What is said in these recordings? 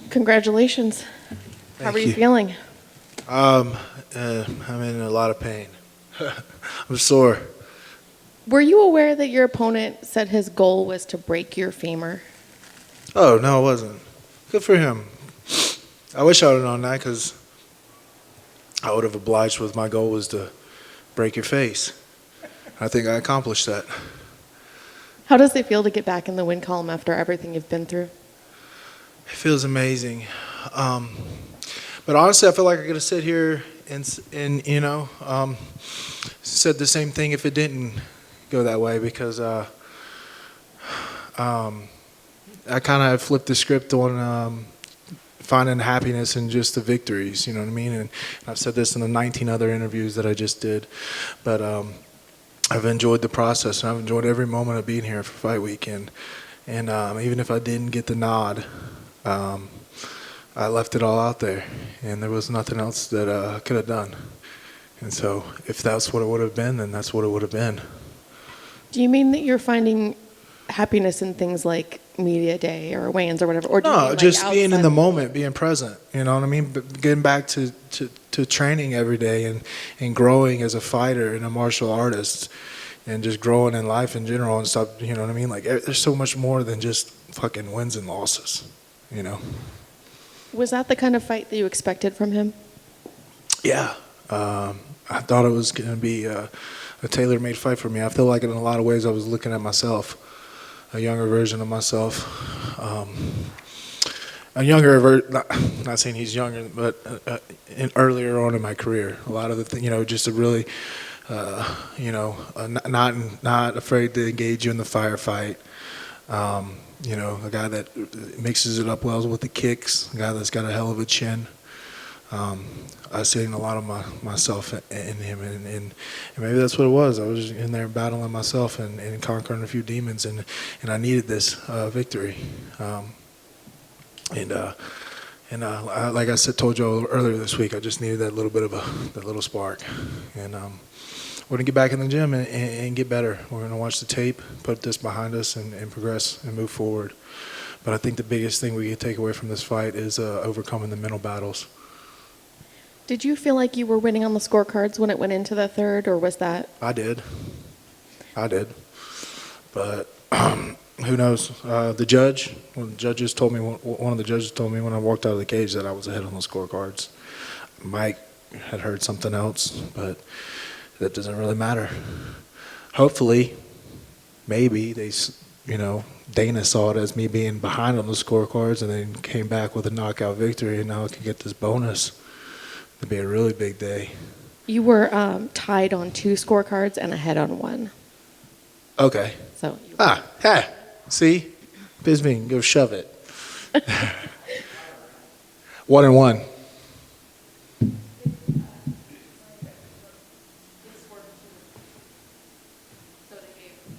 Congratulations. How are you feeling? I'm in a lot of pain. I'm sore. Were you aware that your opponent said his goal was to break your femur? Oh, no, it wasn't. Good for him. I wish I would have known that because I would have obliged with my goal was to break your face. I think I accomplished that. How does it feel to get back in the win column after everything you've been through? It feels amazing. But honestly, I feel like I could have sit here and said the same thing if it didn't go that way because I kind of flipped the script on finding happiness in just the victories, you know what I mean? And I've said this in the 19 other interviews that I just did, but I've enjoyed the process and I've enjoyed every moment of being here for Fight Week. And even if I didn't get the nod, I left it all out there, and there was nothing else that I could have done. And so if that's what it would have been, then that's what it would have been. Do you mean that you're finding happiness in things like media day or weigh-ins or whatever? Or do you No, mean just like being in outside the moment, being present. You know what I mean? But getting back to training every day and growing as a fighter and a martial artist and just growing in life in general and stuff. You know what I mean? Like there's so much more than just fucking wins and losses, you know? Was that the kind of fight that you expected from him? Yeah. I thought it was going to be a tailor-made fight for me. I feel like in a lot of ways I was looking at myself, a younger version of myself. Not saying he's younger, but earlier on in my career. A lot of the things, just a really, not afraid to engage you in the firefight. A guy that mixes it up well with the kicks, a guy that's got a hell of a chin. I seen a lot of myself in him, and maybe that's what it was. I was in there battling myself and conquering a few demons, and I needed this victory. Like I told you earlier this week, I just needed that little bit of that little spark, and we're gonna get back in the gym and get better. We're gonna watch the tape, put this behind us, and progress and move forward. But I think the biggest thing we can take away from this fight is overcoming the mental battles. Did you feel like you were winning on the scorecards when it went into the third, or was that? I did. But who knows? One of the judges told me when I walked out of the cage that I was ahead on the scorecards. Mike had heard something else, but that doesn't really matter. Hopefully, maybe Dana saw it as me being behind on the scorecards and then came back with a knockout victory, and now I can get this bonus. It'd be a really big day. You were tied on 2 scorecards and ahead on 1. Okay. So. Hey, see? Bisbee, go shove it. 1-1.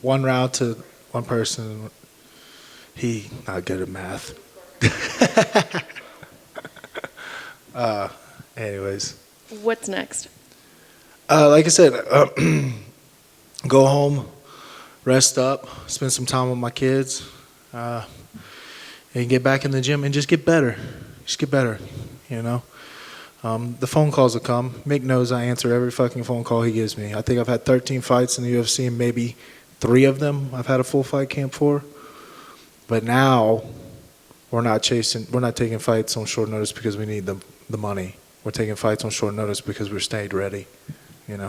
One round to one person. He not good at math. Anyways. What's next? Like I said, go home, rest up, spend some time with my kids, and get back in the gym and just get better. Just get better, The phone calls will come. Mick knows I answer every fucking phone call he gives me. I think I've had 13 fights in the UFC, and maybe 3 of them I've had a full fight camp for. But now we're not taking fights on short notice because we need the money. We're taking fights on short notice because we're stayed ready, And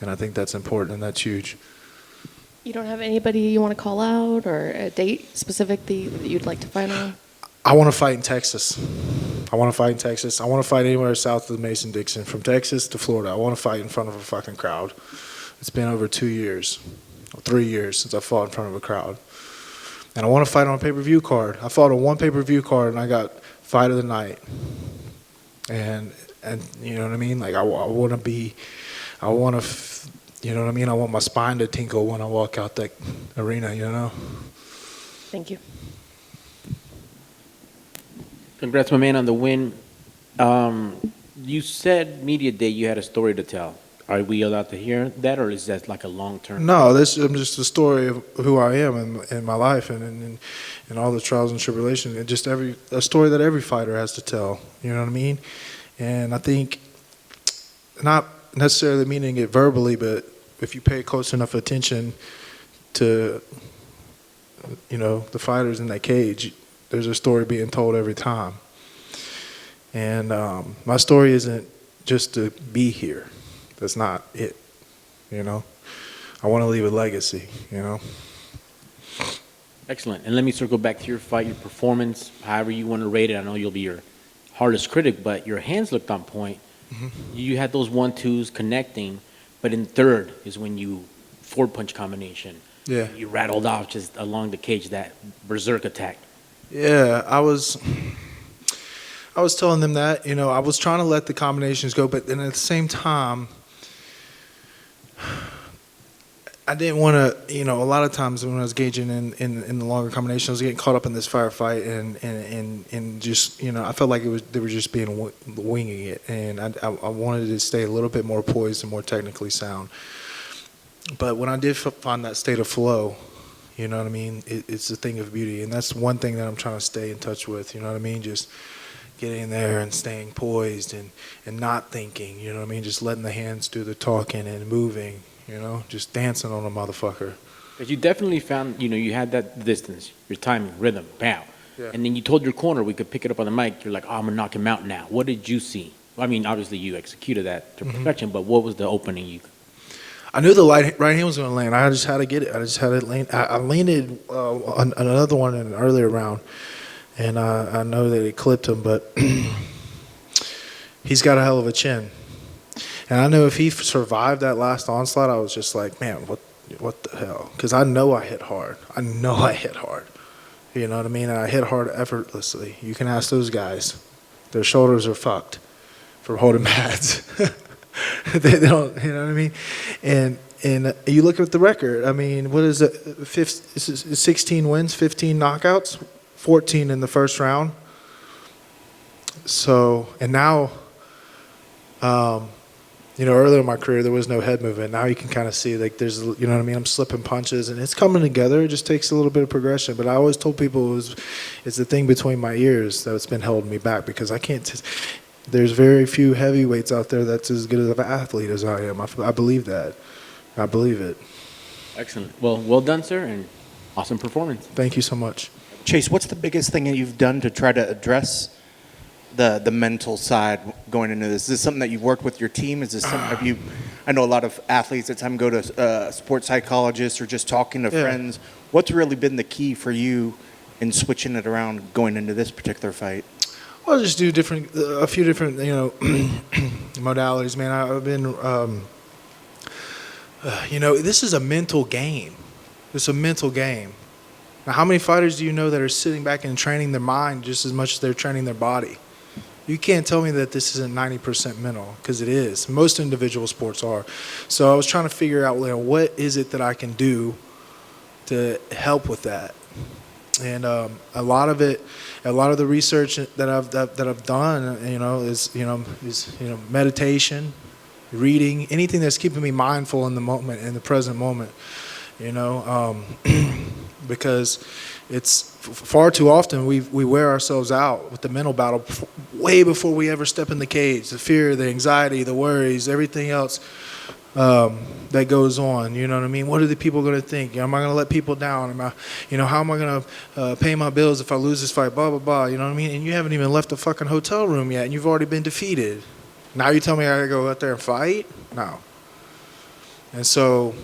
I think that's important and that's huge. You don't have anybody you want to call out or a date specific that you'd like to fight on? I want to fight in Texas. I want to fight anywhere south of the Mason-Dixon, from Texas to Florida. I want to fight in front of a fucking crowd. It's been over 3 years since I fought in front of a crowd. And I want to fight on a pay-per-view card. I fought on one pay-per-view card and I got fight of the night. And you know what I mean? Like I want my spine to tinkle when I walk out that arena, Thank you. Congrats, my man, on the win. You said media day you had a story to tell. Are we allowed to hear that, or is that like a long-term? No, this is just a story of who I am in my life and all the trials and tribulations, and just a story that every fighter has to tell. You know what I mean? And I think, not necessarily meaning it verbally, but if you pay close enough attention to, the fighters in that cage, there's a story being told every time. And my story isn't just to be here. That's not it, I want to leave a legacy, Excellent. And let me circle back to your fight, your performance, however you want to rate it. I know you'll be your hardest critic, but your hands looked on point. Mm-hmm. You had those 1-2s connecting, but in third is when you forward punch combination. Yeah. You rattled off just along the cage, that berserk attack. Yeah, I was telling them that, I was trying to let the combinations go, but then at the same time, I didn't want to, a lot of times when I was gauging in the longer combinations, I was getting caught up in this firefight and just, I felt like they were just winging it, and I wanted to stay a little bit more poised and more technically sound. But when I did find that state of flow, you know what I mean, it's a thing of beauty, and that's one thing that I'm trying to stay in touch with, you know what I mean, just getting there and staying poised and not thinking, you know what I mean, just letting the hands do the talking and moving, just dancing on a motherfucker. But you definitely found, you had that distance, your timing, rhythm, pow. Yeah. And then you told your corner, we could pick it up on the mic, you're like, oh, I'm going to knock him out now. What did you see? I mean, obviously you executed that to perfection, but what was the opening I knew the right hand was going to land. I just had to get it. I just had it land. I landed on another one in an earlier round, and I know that it clipped him, but he's got a hell of a chin. And I know if he survived that last onslaught, I was just like, man, what the hell? Because I know I hit hard. You know what I mean? And I hit hard effortlessly. You can ask those guys. Their shoulders are fucked from holding pads. They don't, you know what I mean? And you look at the record. I mean, what is it? 16 wins, 15 knockouts, 14 in the first round. So, and now, earlier in my career, there was no head movement. Now you can kind of see, like, there's, you know what I mean? I'm slipping punches, and it's coming together. It just takes a little bit of progression. But I always told people it's the thing between my ears that's been holding me back, because I can't. There's very few heavyweights out there that's as good of an athlete as I am. I believe that. I believe it. Excellent. Well done, sir, and awesome performance. Thank you so much. Chase, what's the biggest thing that you've done to try to address the mental side going into this? Is this something that you've worked with your team? Is this something I know a lot of athletes at the time go to sports psychologists or just talking to friends. What's really been the key for you in switching it around going into this particular fight? I'll just do a few different, modalities, man. I've been, this is a mental game. It's a mental game. Now, how many fighters do you know that are sitting back and training their mind just as much as they're training their body? You can't tell me that this isn't 90% mental, because it is. Most individual sports are. So I was trying to figure out, what is it that I can do to help with that? And a lot of the research that I've done, is meditation, reading, anything that's keeping me mindful in the moment, in the present moment, because it's far too often we wear ourselves out with the mental battle way before we ever step in the cage. The fear, the anxiety, the worries, everything else that goes on, you know what I mean? What are the people going to think? Am I going to let people down? How am I going to pay my bills if I lose this fight? Blah, blah, blah, you know what I mean? And you haven't even left the fucking hotel room yet, and you've already been defeated. Now you tell me I got to go out there and fight? No. And so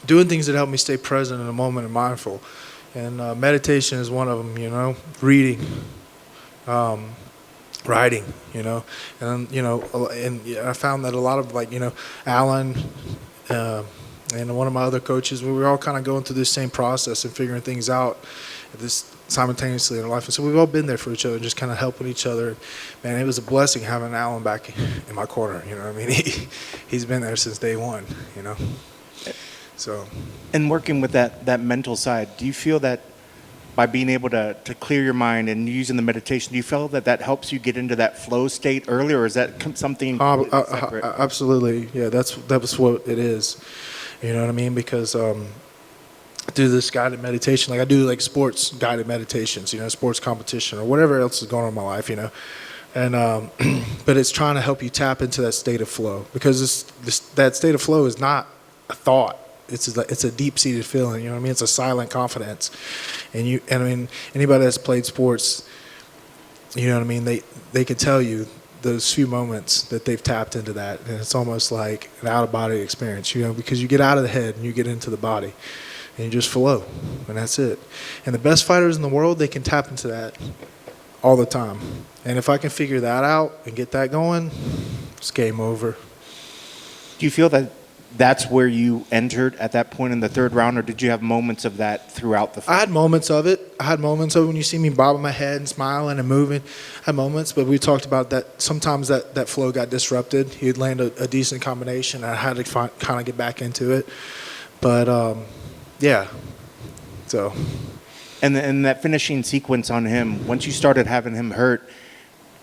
doing things that help me stay present in the moment and mindful. And meditation is one of them, reading, writing, and I found that a lot of Alan and one of my other coaches, we were all kind of going through this same process and figuring things out this simultaneously in life. And so we've all been there for each other, just kind of helping each other. Man, it was a blessing having Alan back in my corner. You know what I mean? He's been there since day one. So. And working with that mental side, do you feel that by being able to clear your mind and using the meditation, do you feel that that helps you get into that flow state earlier, or is that something completely separate? Absolutely, yeah. That was what it is. You know what I mean? Because I do this guided meditation, like I do like sports guided meditations, sports competition or whatever else is going on in my life, and but it's trying to help you tap into that state of flow, because that state of flow is not a thought. It's a deep-seated feeling. You know what I mean? It's a silent confidence, and I mean, anybody that's played sports, you know what I mean? They can tell you those few moments that they've tapped into that, and it's almost like an out-of-body experience. Because you get out of the head and you get into the body, and you just flow, and that's it. And the best fighters in the world, they can tap into that all the time. And if I can figure that out and get that going, it's game over. Do you feel that that's where you entered at that point in the third round, or did you have moments of that throughout the fight? I had moments of it. When you see me bobbing my head and smiling and moving. I had moments, but we talked about that. Sometimes that flow got disrupted. He'd land a decent combination. I had to kind of get back into it. But, yeah. So. And that finishing sequence on him, once you started having him hurt,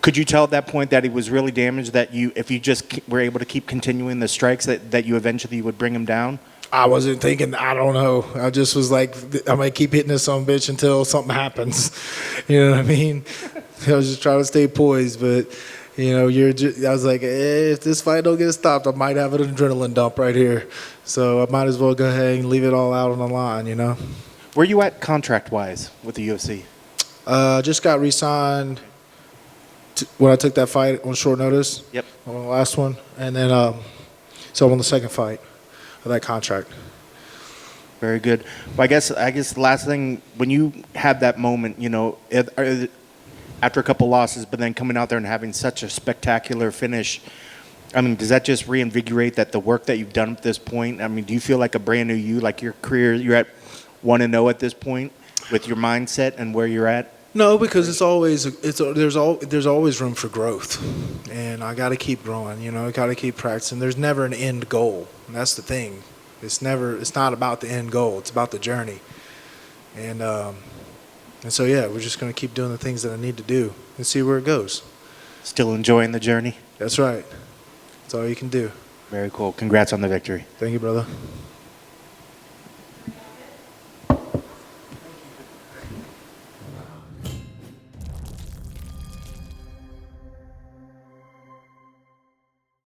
could you tell at that point that he was really damaged, that if you just were able to keep continuing the strikes, that you eventually would bring him down? I wasn't thinking, I don't know. I just was like, I'm going to keep hitting this son of a bitch until something happens. You know what I mean? I was just trying to stay poised, but, I was like, if this fight don't get stopped, I might have an adrenaline dump right here. So I might as well go ahead and leave it all out on the line, Where you at contract-wise with the UFC? Just got re-signed when I took that fight on short notice. Yep. On the last one. And then, so I'm on the second fight of that contract. Very good. Well, I guess the last thing, when you had that moment, after a couple losses, but then coming out there and having such a spectacular finish, I mean, does that just reinvigorate the work that you've done at this point? I mean, do you feel like a brand new you, like your career, you're at 1-0 at this point with your mindset and where you're at? No, because there's always room for growth, and I got to keep growing. I got to keep practicing. There's never an end goal, and that's the thing. It's not about the end goal. It's about the journey, and so yeah, we're just gonna keep doing the things that I need to do and see where it goes. Still enjoying the journey? That's right. That's all you can do. Very cool. Congrats on the victory. Thank you, brother.